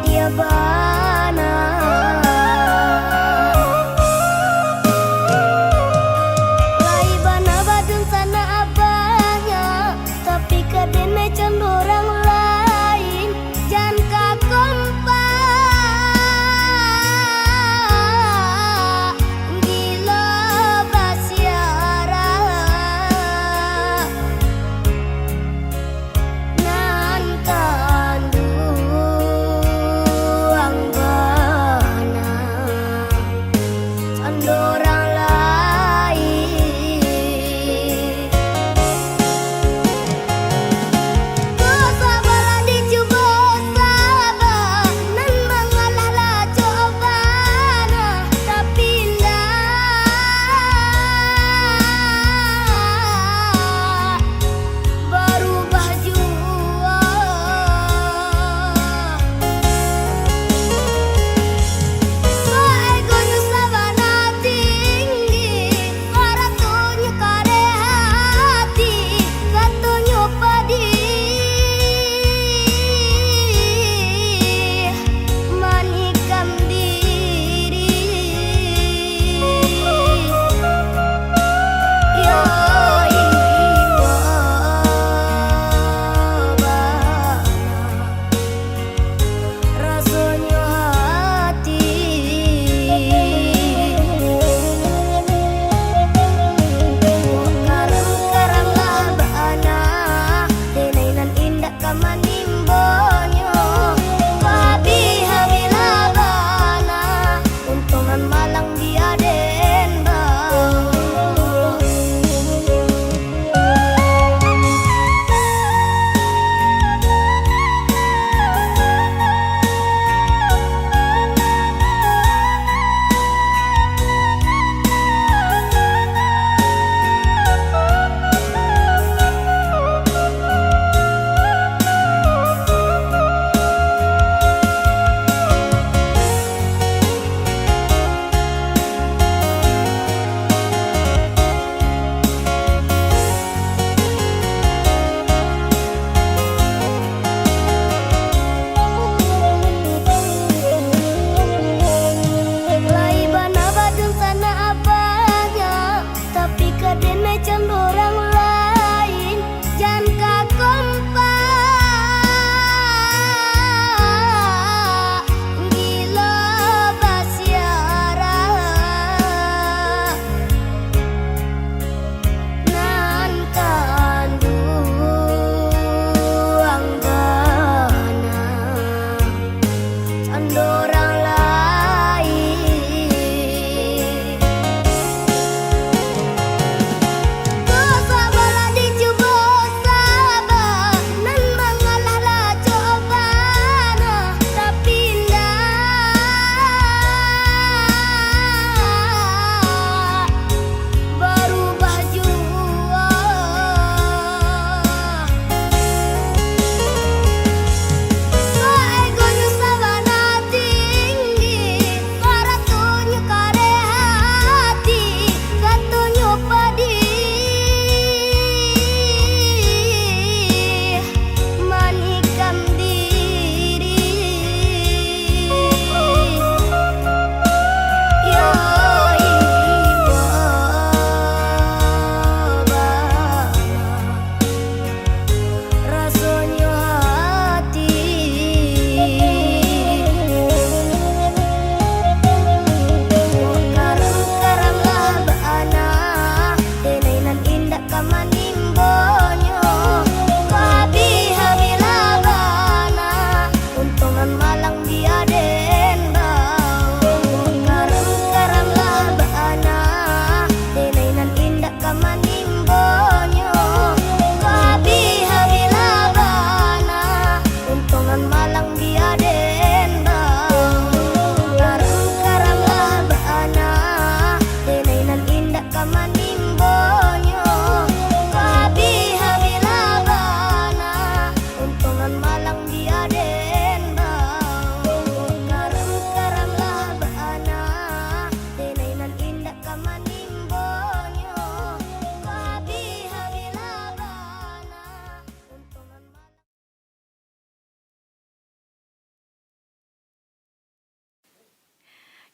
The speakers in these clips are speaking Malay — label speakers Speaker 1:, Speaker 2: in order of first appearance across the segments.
Speaker 1: dia bana. Lai bana badung sana abahnya, tapi kadene can orang lain. Jan ka kompa gila basiara nan kanduang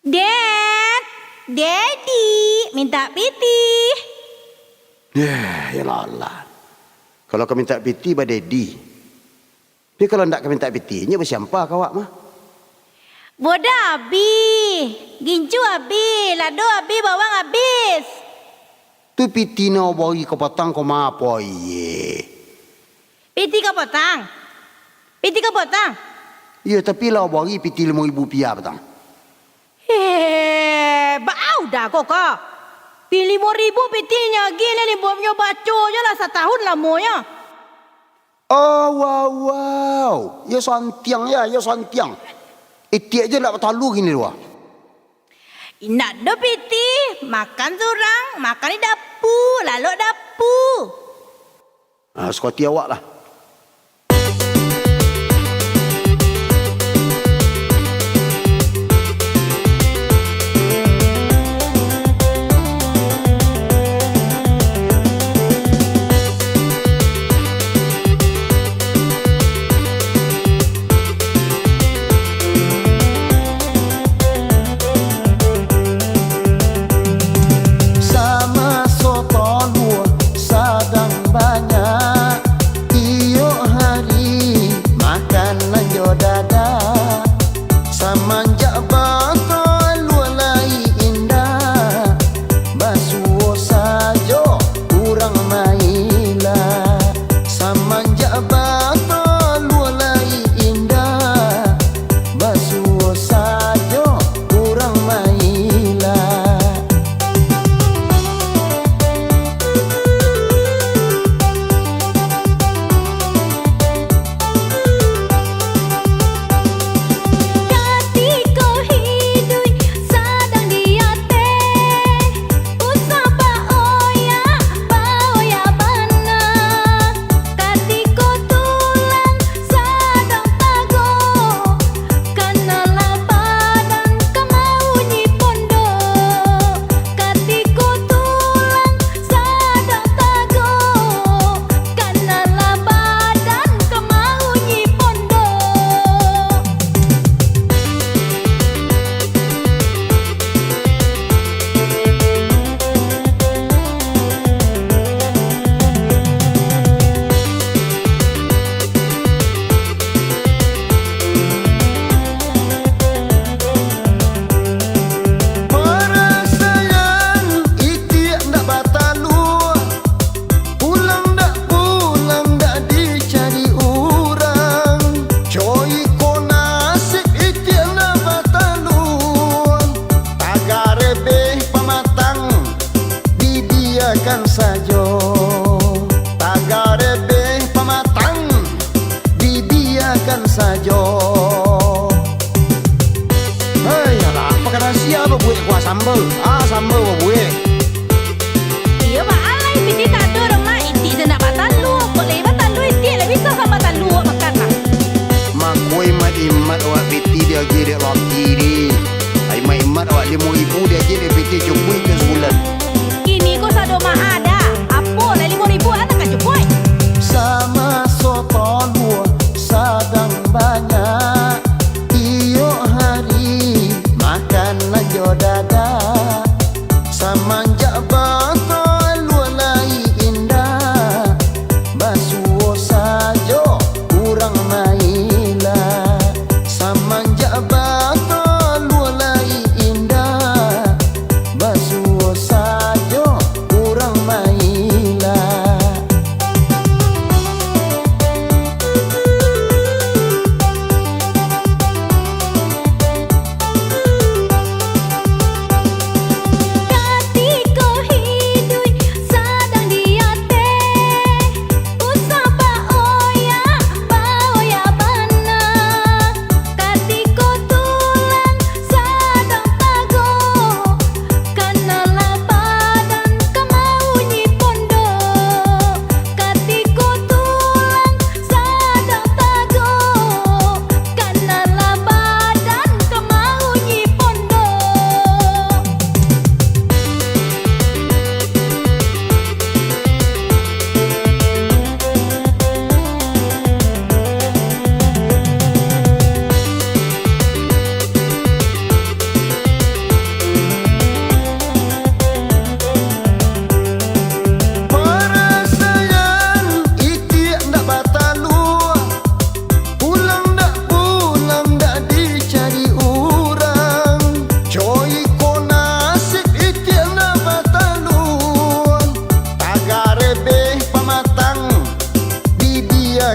Speaker 2: Dad, Daddy, minta piti.
Speaker 3: Ya Allah. Kalau kau minta piti pada Daddy. Tapi kalau tak kau minta piti, nya bersiapa kau awak mah?
Speaker 2: Boda abi, gincu abi, lado abi, bawang habis.
Speaker 3: Tu piti na bagi kau patang kau ma apa ye?
Speaker 2: Piti kau potang. Piti kau potang.
Speaker 3: Ya tapi lah bagi piti RM5,000 patang.
Speaker 2: Bau dah kok. Pilih RM5,000 pitinya, gila ni buatnya baco je lah setahun lamanya.
Speaker 3: Oh wow. Ya santiang. Itiak je nak bertalu gini dua.
Speaker 2: Nak do piti, makan surang, makan di dapur, lalu dapur.
Speaker 3: Sekoti awak lah. Sambal buat.
Speaker 2: Iya mak alai piti tak ada orang mak iti je nak batalu. Boleh batalu iti lah bisa sama batalu makan lah.
Speaker 3: Mak kue imat awak piti dia jadi roti ni. Imat awak RM5,000 dia jadi piti cukup ke sebulan.
Speaker 2: Kini kau sado mak ada. Apa lah RM5,000 anak kan cukup.
Speaker 4: Sama soto dua sadang banyak. Iyo hari makan aja dada.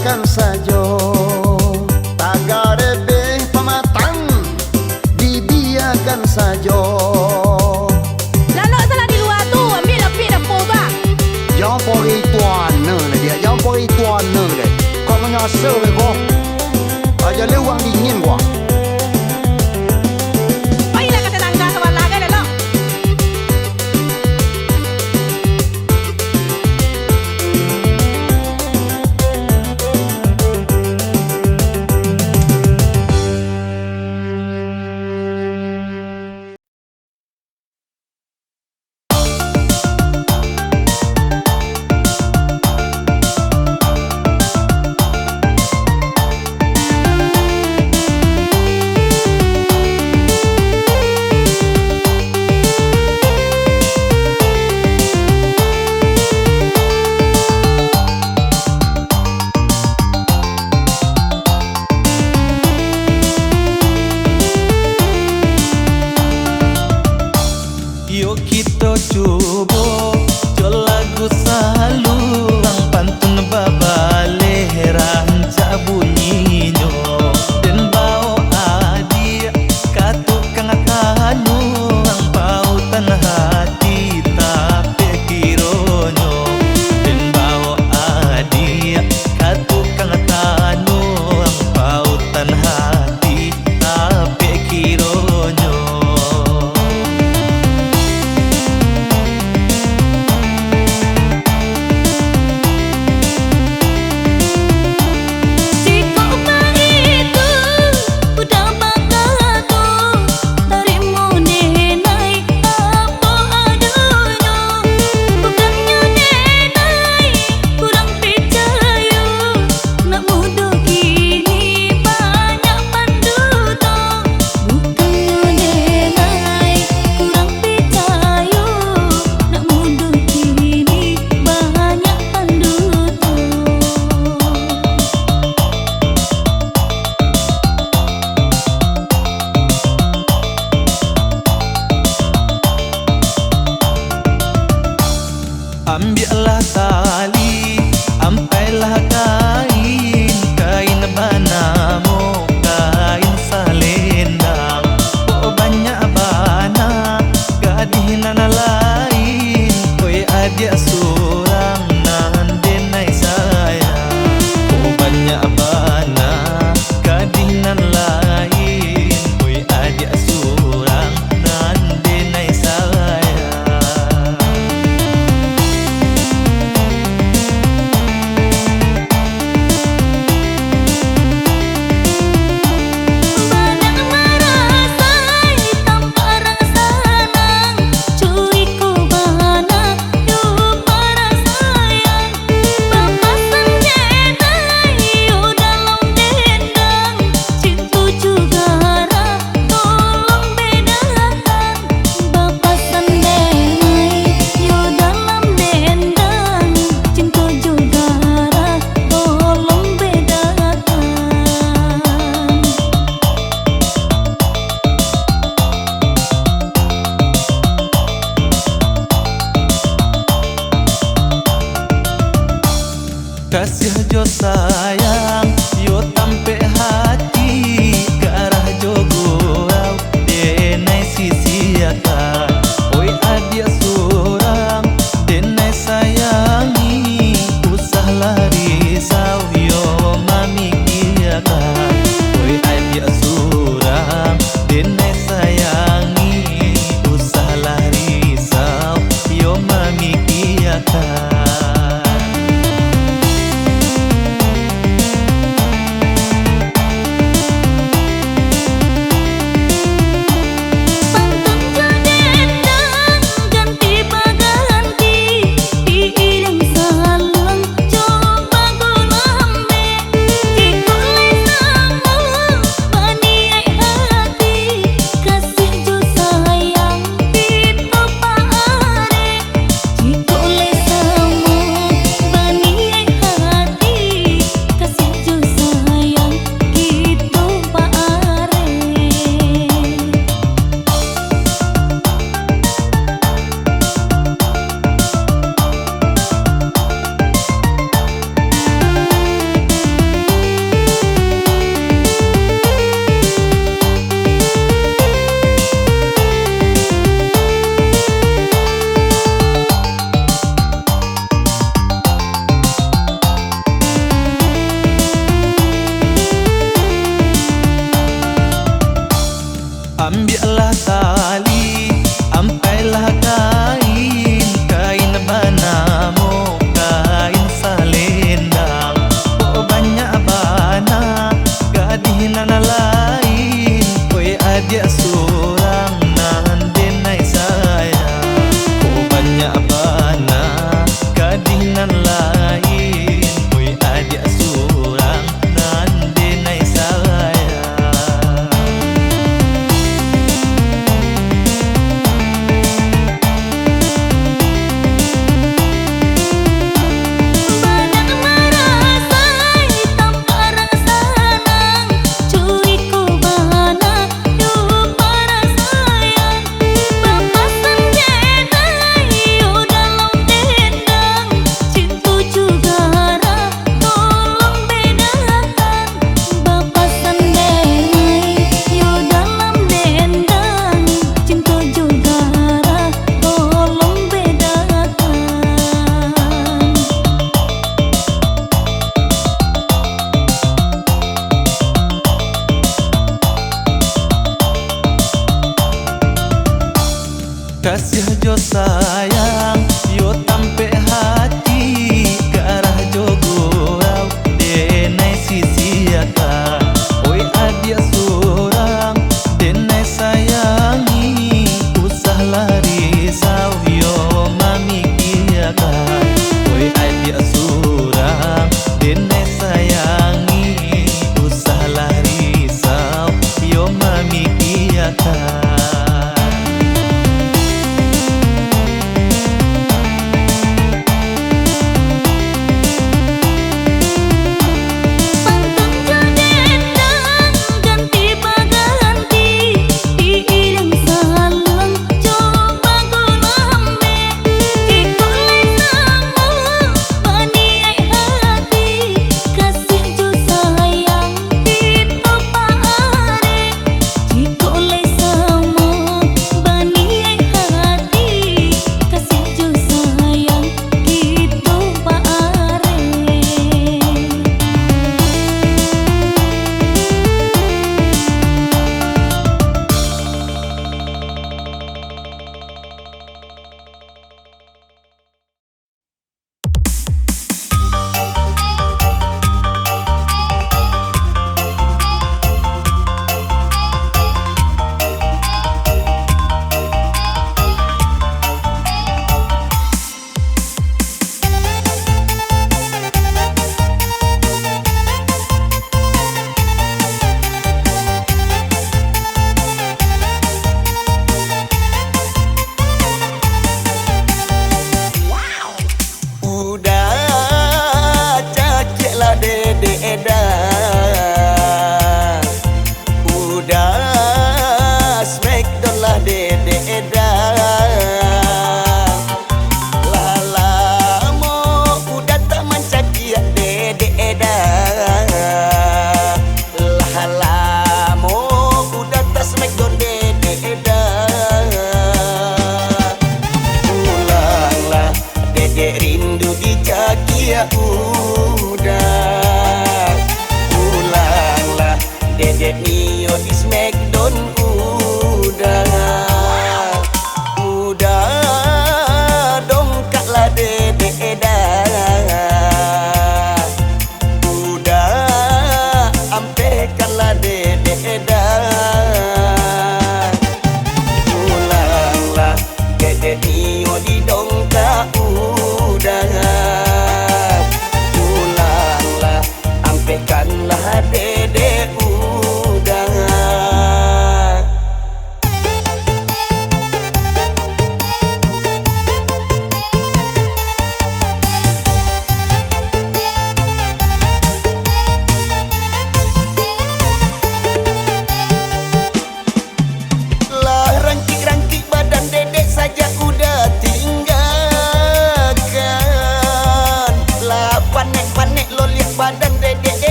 Speaker 4: biarkan saja tagare be pematang dibiarkan saja.
Speaker 2: Lalu salah di luar tu ambil api dapur bang.
Speaker 3: Jangan pori tuana lah dia. Jangan pori tuana lah. Kau menyasar kau. Aja lewang dingin gua.
Speaker 2: Baiklah kata tangga kepala kan lalu.
Speaker 5: Yuk kita coba jo lagu selalu ang pantun babale rancak bunyinya dan bau adia katukang kanu ang pautan hati tapi kironyo dan bau adia katukang kanu ang pautan hati tapi kironyo. Ambillah tali, ampailah kain, kain banamo, kain salendang. Oh banyak bana, gadinan lain, koi adia surang nan denai sayang. Oh banyak bana, gadinan lain, koi adia surang nan denai sayang. Kasih jo sayang, yo tampe hati, garah jo gurau, denai sisiakan. Oi adia surang, denai sayangi, usahlah risau, yo mamikiakan. Oi adia surang, denai sayangi, usahlah risau, yo mamikiakan. kasih jo sayang yo tampe hati ke arah jo gurau denai sisi akan oi adia surang denai sayangi usah lari sau yo mamikiakan oi adia surang denai sayangi usah lari sau yo mamikiakan.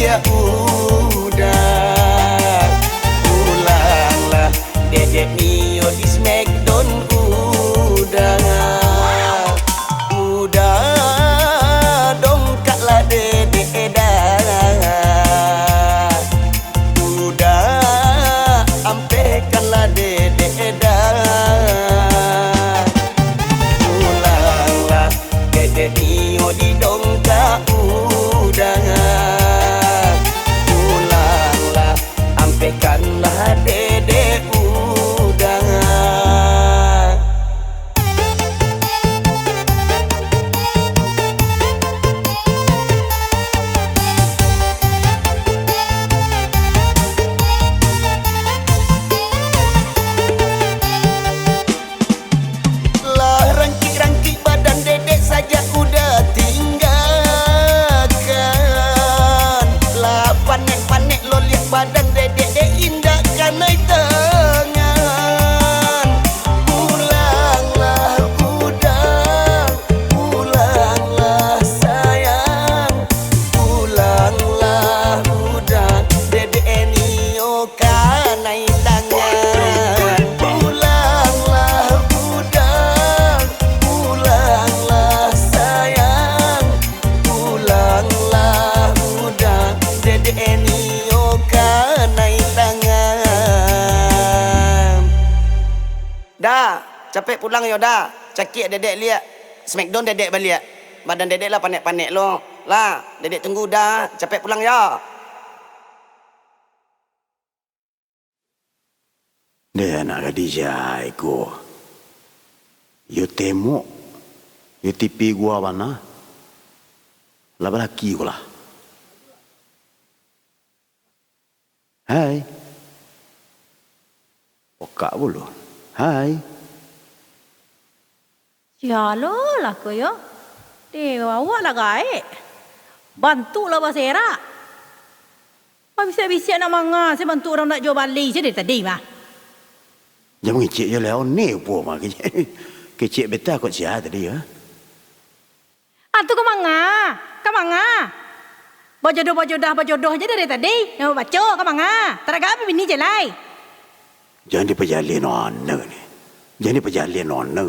Speaker 4: dia udah. Ulanglah dedek Mio di Smackdown udah. Udah dongkaklah dedek dah. Udah ampekanlah dedek dah. Ulanglah dedek Mio di dongkak udah. Ulanglah ampekanlah dedek udah. Lah rangkik-rangkik badan dedek saja udah tinggalkan. Lah panek-panek lo lihat badan dedek indahkan naik tangan. Pulanglah udah, pulanglah sayang. Pulanglah udah, dedek Nio kan naik tangan. Pulanglah udah, pulanglah sayang. Pulanglah udah, dedek Nio kan naik tangan. Dah, capek pulang yo dah. Cakik dedek lihat. Smackdown dedek balik. Badan dedek lah panek-panek lo. Lah, dedek tunggu dah. Capek pulang ya.
Speaker 3: Dia nak Khadijah aku. You tengok. You tipi gua mana? Lah belaki gua lah. Hai. Pokak bulu. Hai.
Speaker 2: Ya lo lah ko yo. Bawa lah gae. Bantulah basera. Apa bisa-bisa nak manga saya bantu orang nak jual balik je dari tadi mah.
Speaker 3: Jangan ngicik je lah. Ni pun mah. Kecik betul kot siapa tadi ya.
Speaker 2: Tu ke manga? Ke manga? Berjodoh je dari tadi. Yang baca ke manga? Tak ada apa bini je lai.
Speaker 3: Jangan diperjalin ona ni. Jangan diperjalin ona.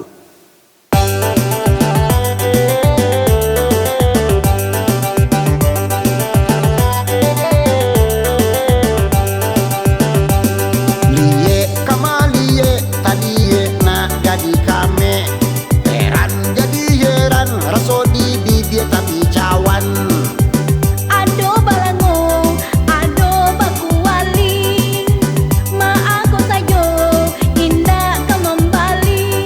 Speaker 4: Liye kamalie tadi nak jadi kame. Heran jadi heran rasodi bibir tapi cawan.
Speaker 1: Ado balango, ado bakuali, ma aku sayo indah kembali.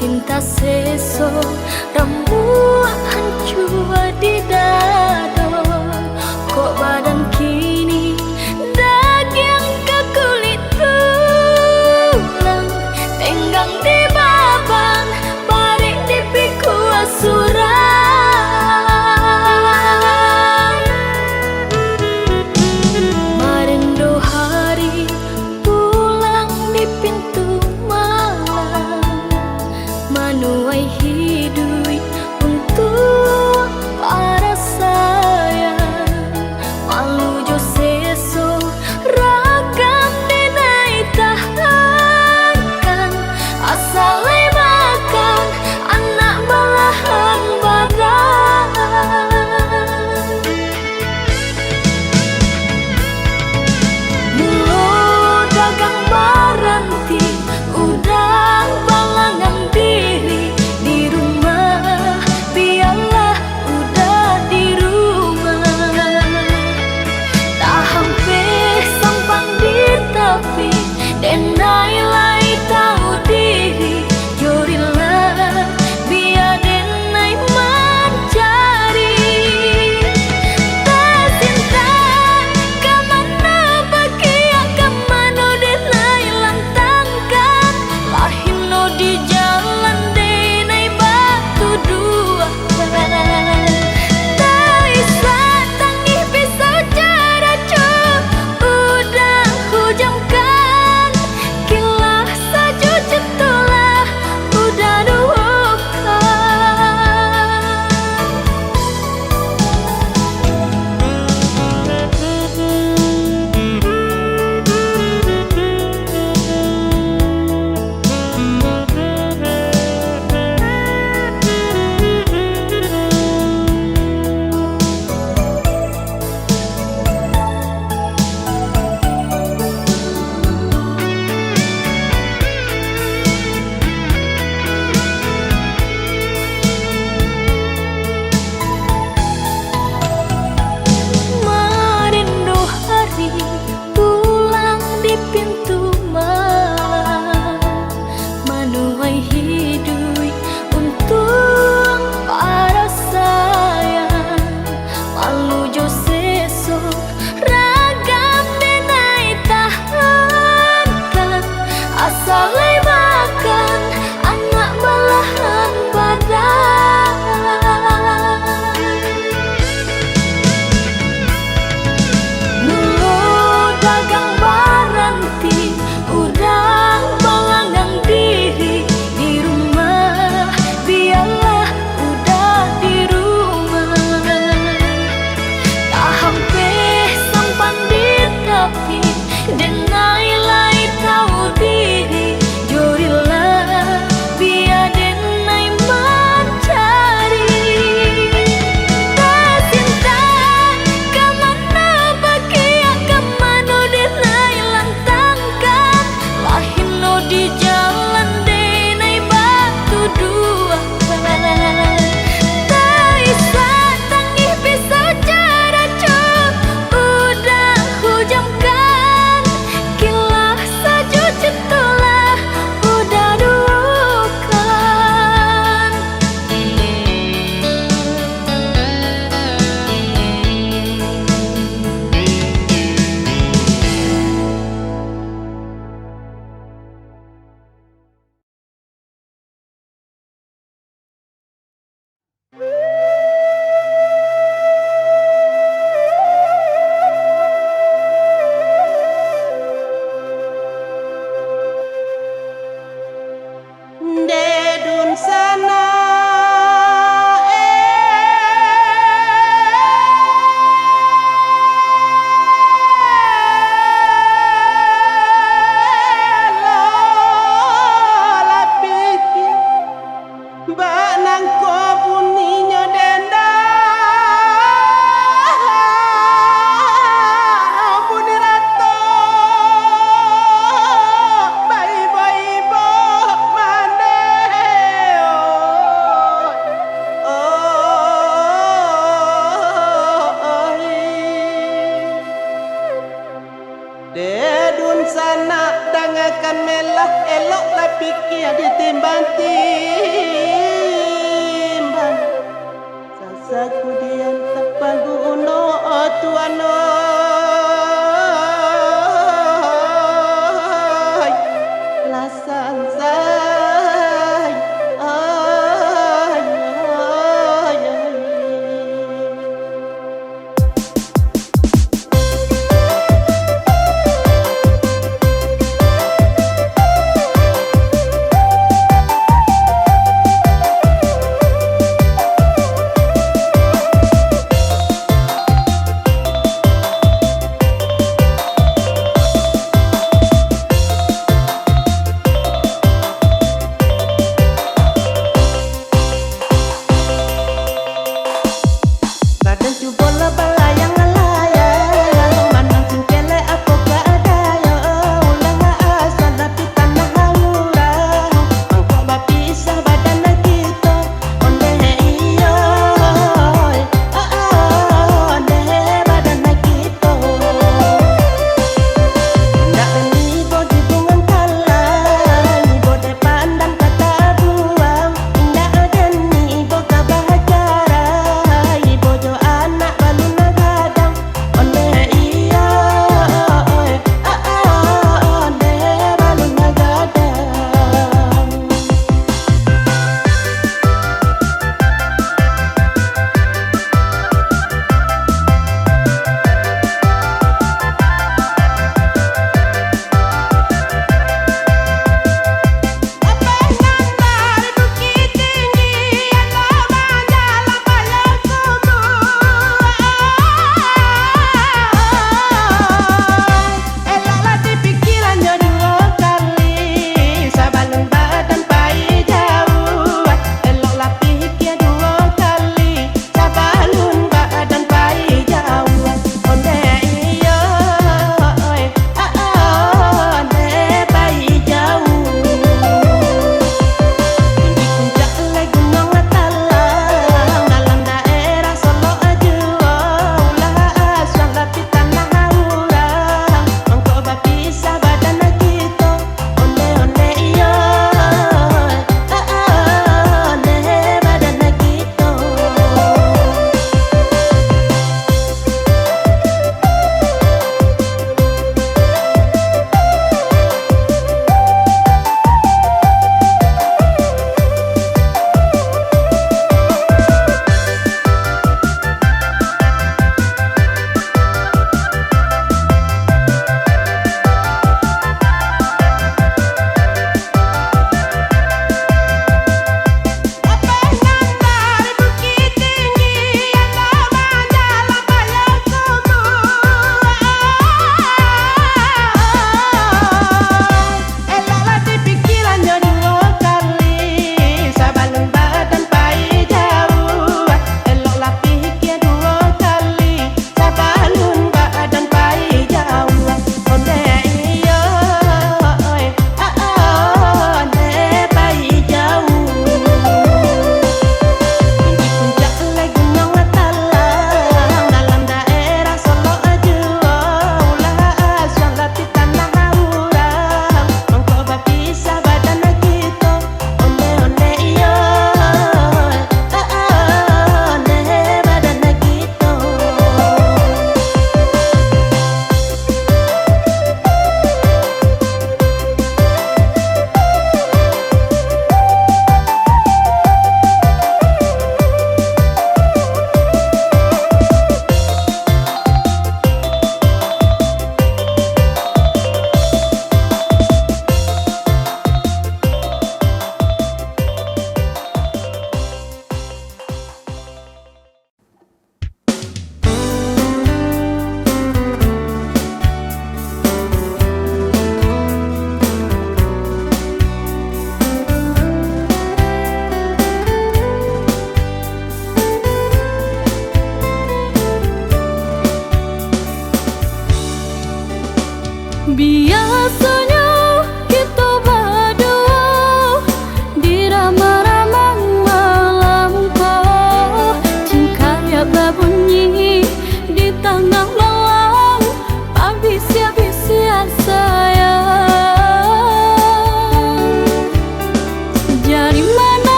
Speaker 1: tinta seso rambut hancur di dado kok badan kini daging ke kulit tulang tenggang di babang barik di piku asuran marindo hari pulang di pintu malam manuai hidup untuk para sayang malu jo seso ragam denai tahankan asalai makan anak balahan badan mulut dagang baranti udang balangan diri di rumah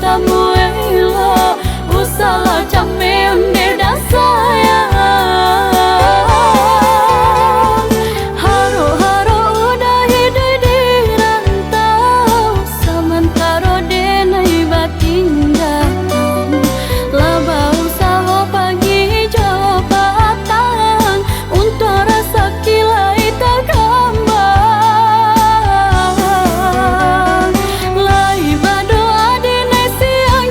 Speaker 1: Samuelo usala chame unde da sayang haro-haro udah hidup di rantau sementara denai batin datang laba usaha pagi jabatan untuk rasa kilai tak kembang lai berdoa di siang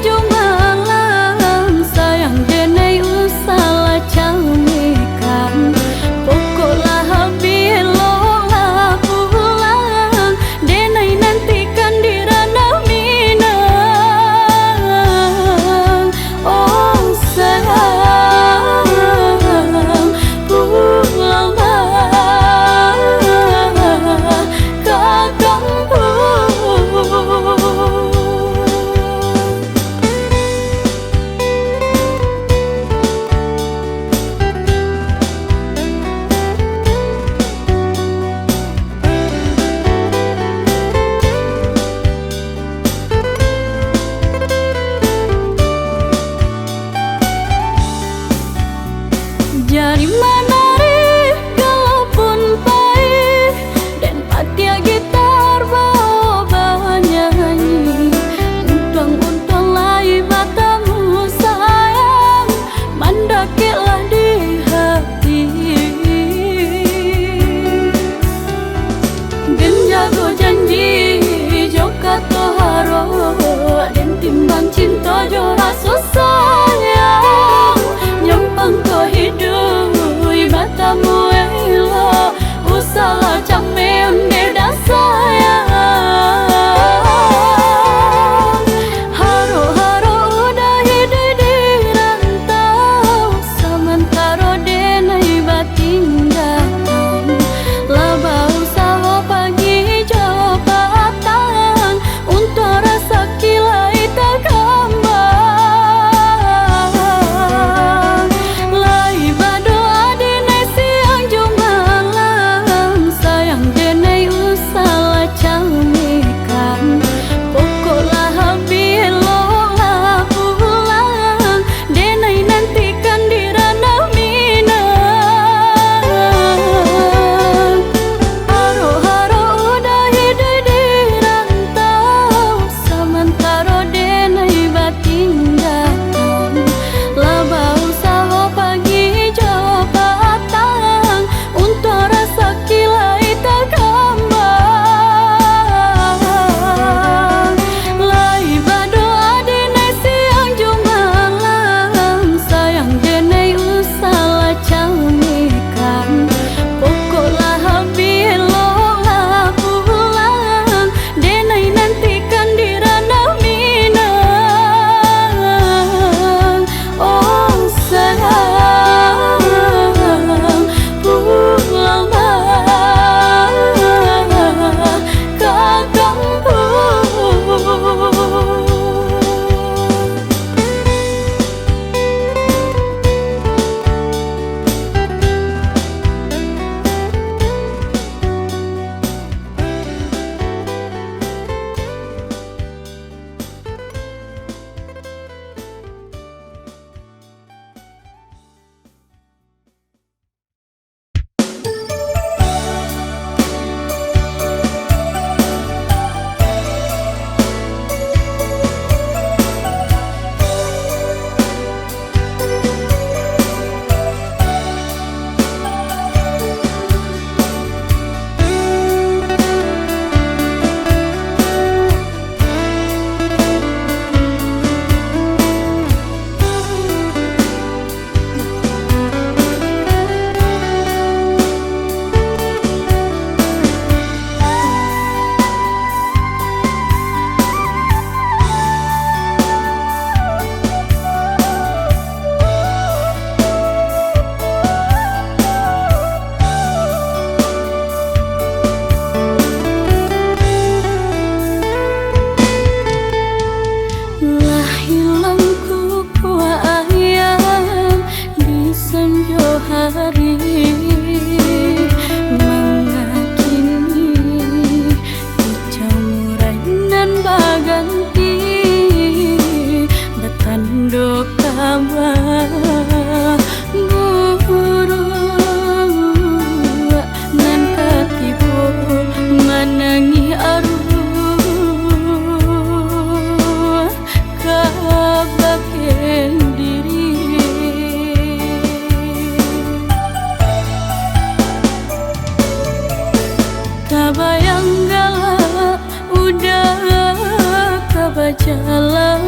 Speaker 1: jalan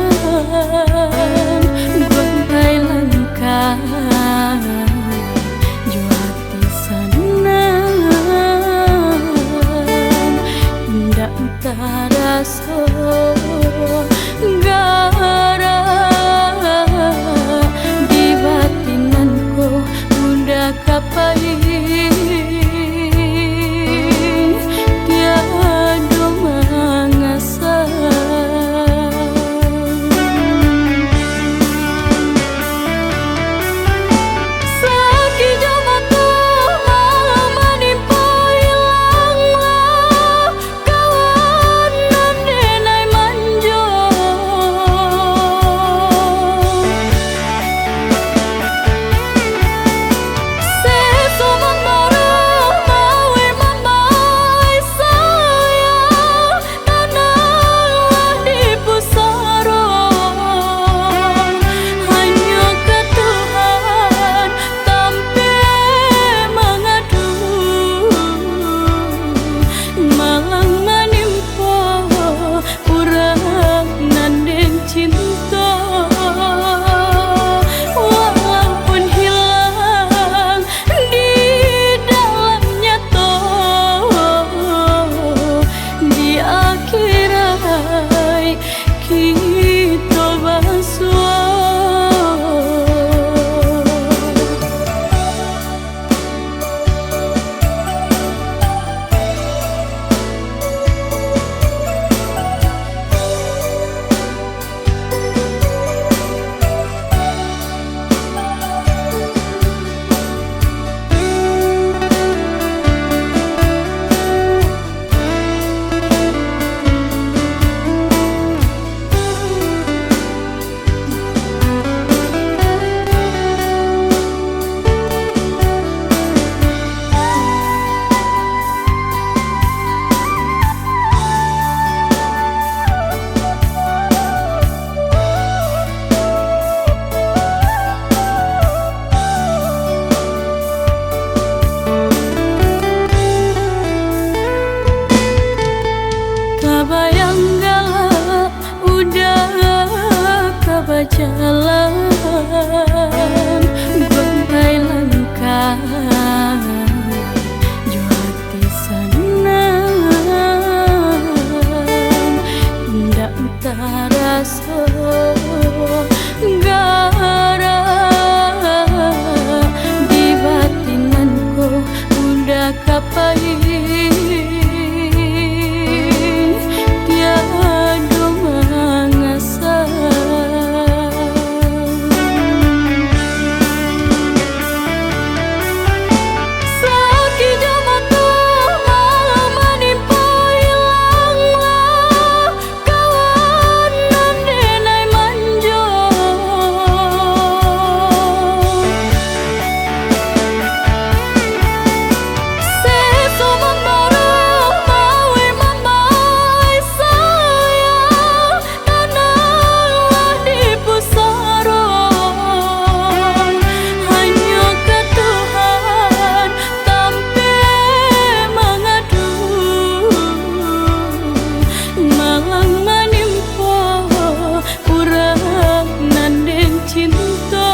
Speaker 1: gontai langkah juati senang ndak taraso gara di batinanku udah kapai tiada mengasah sakit jabatu menimpa hilanglah kawan denai manjo sesumang baru mawe mamai sayang tanahlah di pusaro hanya ke Tuhan tampe mengadu malang menimpa urang nandeng cinta walaupun hilang di dalamnya di akhirat kita bersua. Kabayang galak udah kabajalan gontai langkah juati senang ndak taraso gara di batinanku udah kapai tiada mengasah sakit jabatu menimpa hilanglah kawan denai manjo sesumang baru mawe mamai sayang tanahlah di pusaro hanya ke Tuhan tampe mengadu malang menimpa urang nandeng cinta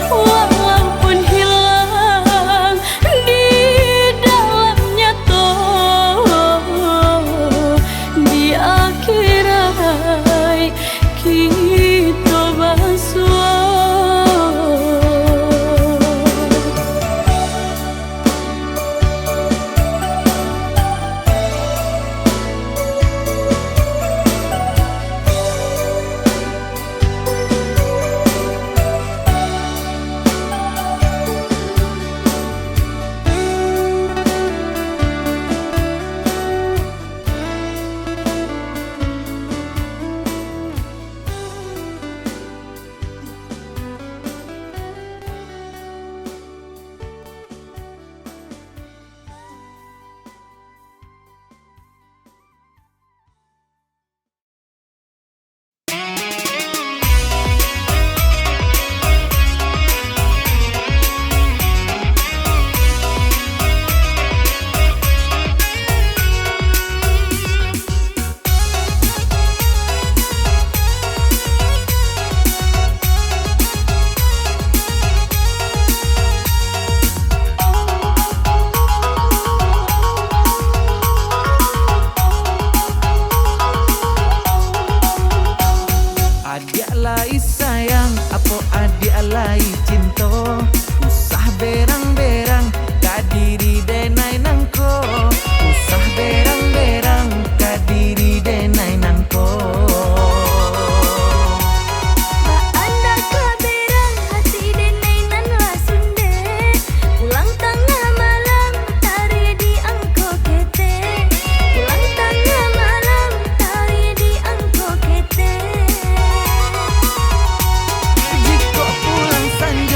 Speaker 1: walaupun hilang di dalamnya di akhirat kita bersua.
Speaker 5: alai sayang, apo adi alai cinta. Usah berang-berang, kadiri denai nangko. Usah berang-berang, kadiri denai nangko.
Speaker 1: Anda kaberang hati denai nan wasunde. Pulang tengah malam tari di angko kete. Pulang tengah malam tari di angko kete.
Speaker 5: Jika pulang sanja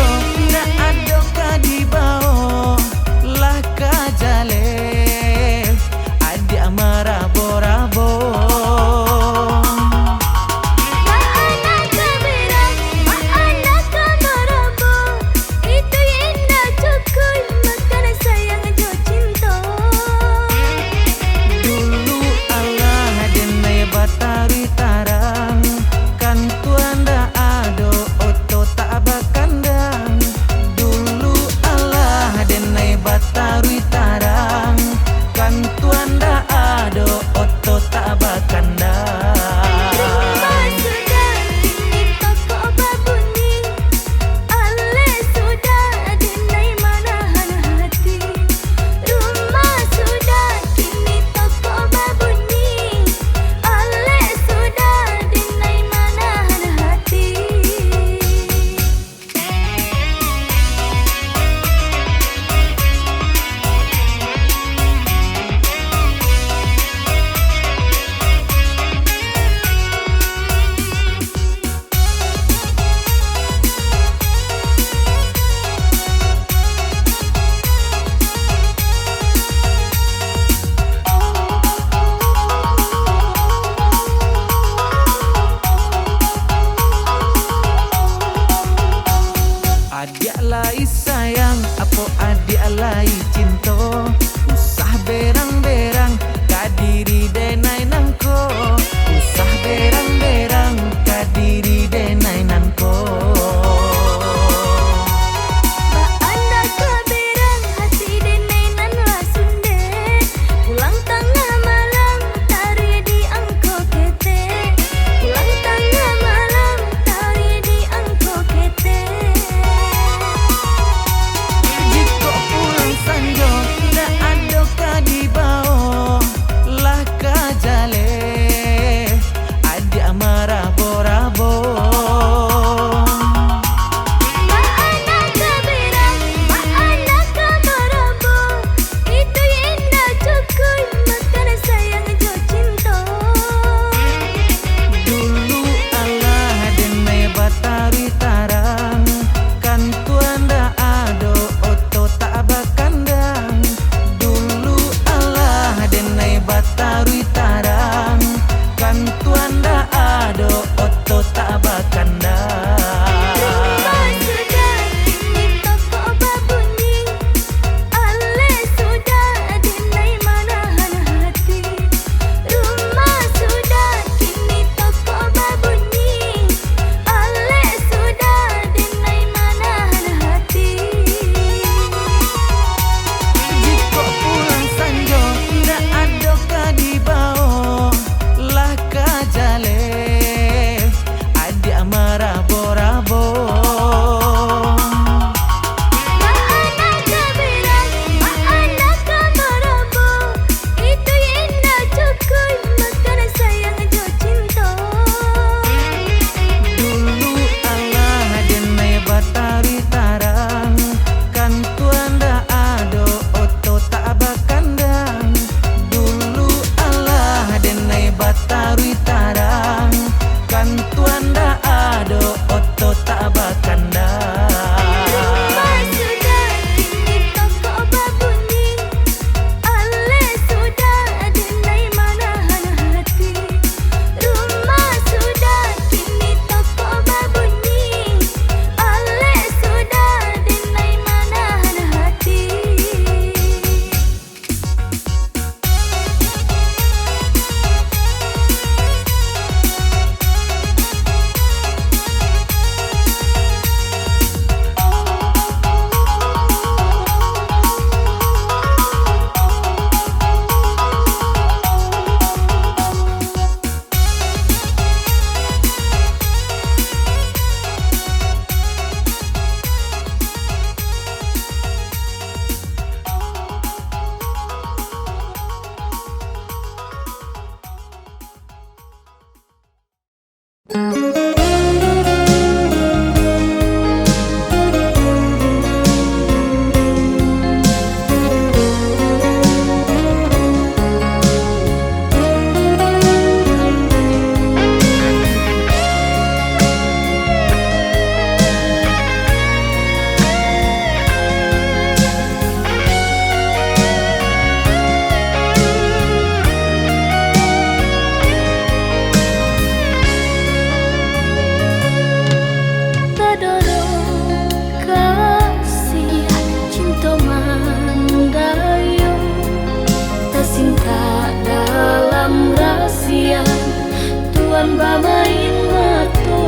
Speaker 1: hamba main mato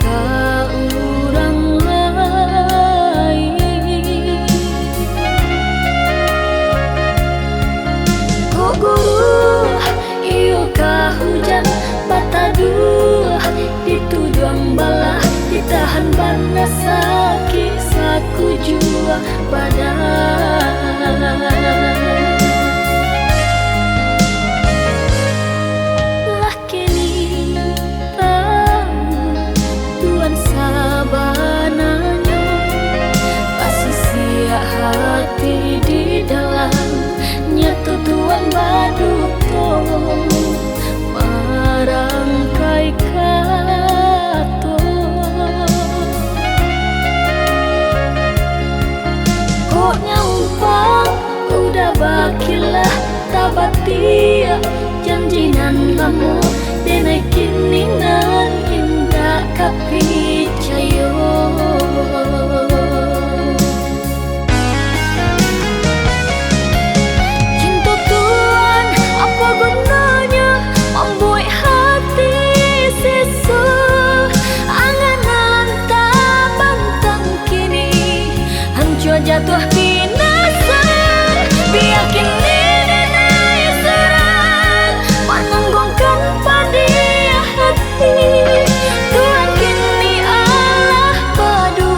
Speaker 1: ka urang lain. Ku guru iyo ka hujan bataduh ditujuan balah ditahan panas sakit saku jua badan. Lah kini tahu Tuhan sabananya pasti sia hati di dalamnya tujuan baduto marangkai kato. Kok nyumpang udah bakilah tabatia janjinan lamu denai kini nan indah kapicayo. Cinta Tuhan apa gunanya membuat hati sisa anganan tak bantang kini hancur jatuh binasa. Biar kini denai serang menanggungkan pada hati. Tuhan kini Allah padu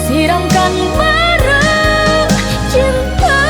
Speaker 1: siramkan barang cinta.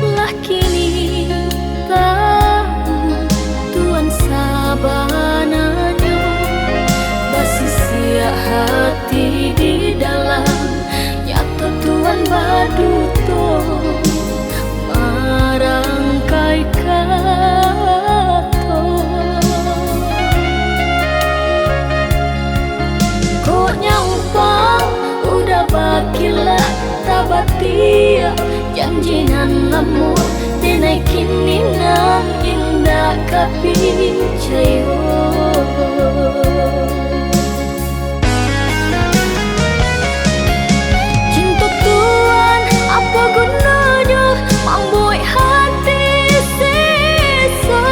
Speaker 1: Lah kini tahu Tuhan sabananya basi sia hati di dalam nyata Tuhan baduto marangkai kato. Kok nyumpang udah bakilah tabatia janjinan lamu denai kini nan indah kapicayo. Cinta Tuhan apa gunanya membuat hati sisa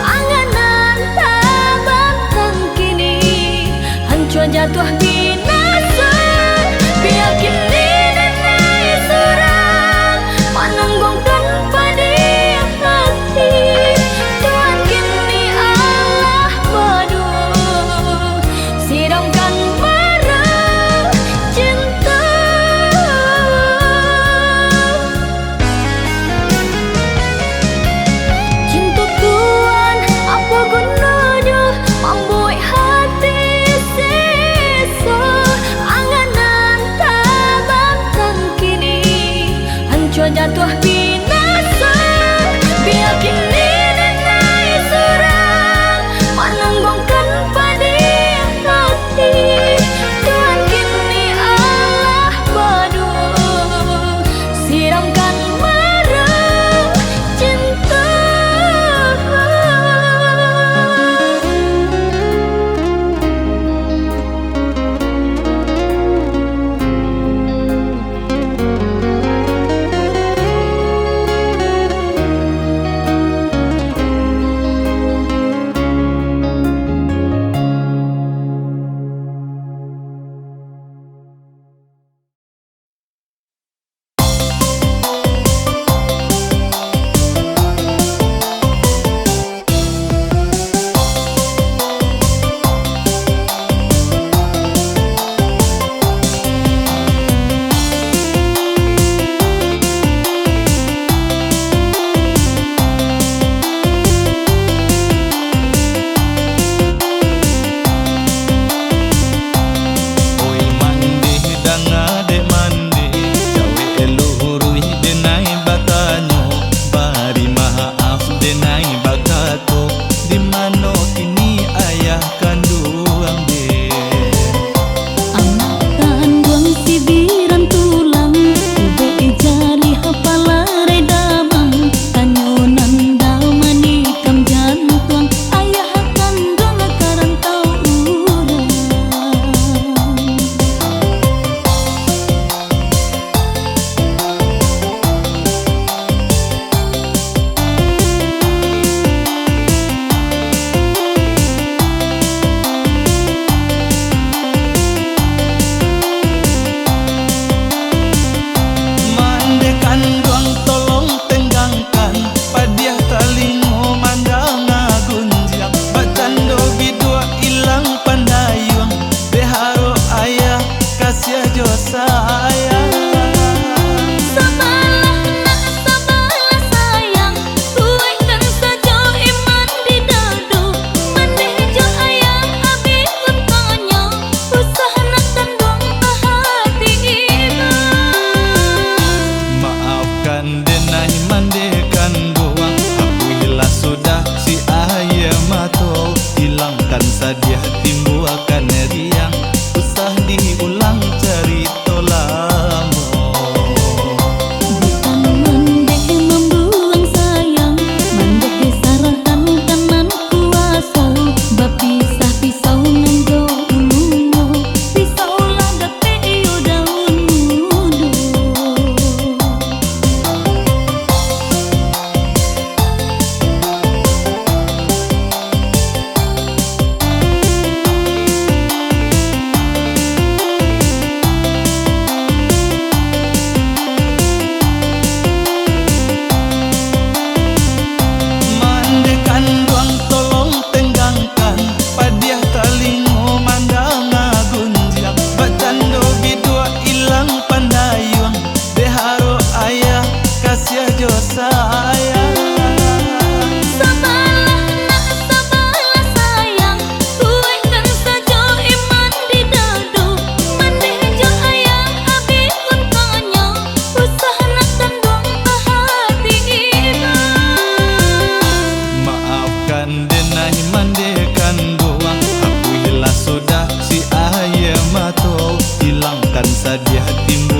Speaker 1: anganan tak bantang kini hancur jatuh binasa. Biar kini denai serang menanggungkan pada hati. Tuhan kini Allah
Speaker 6: kan sadia hatimu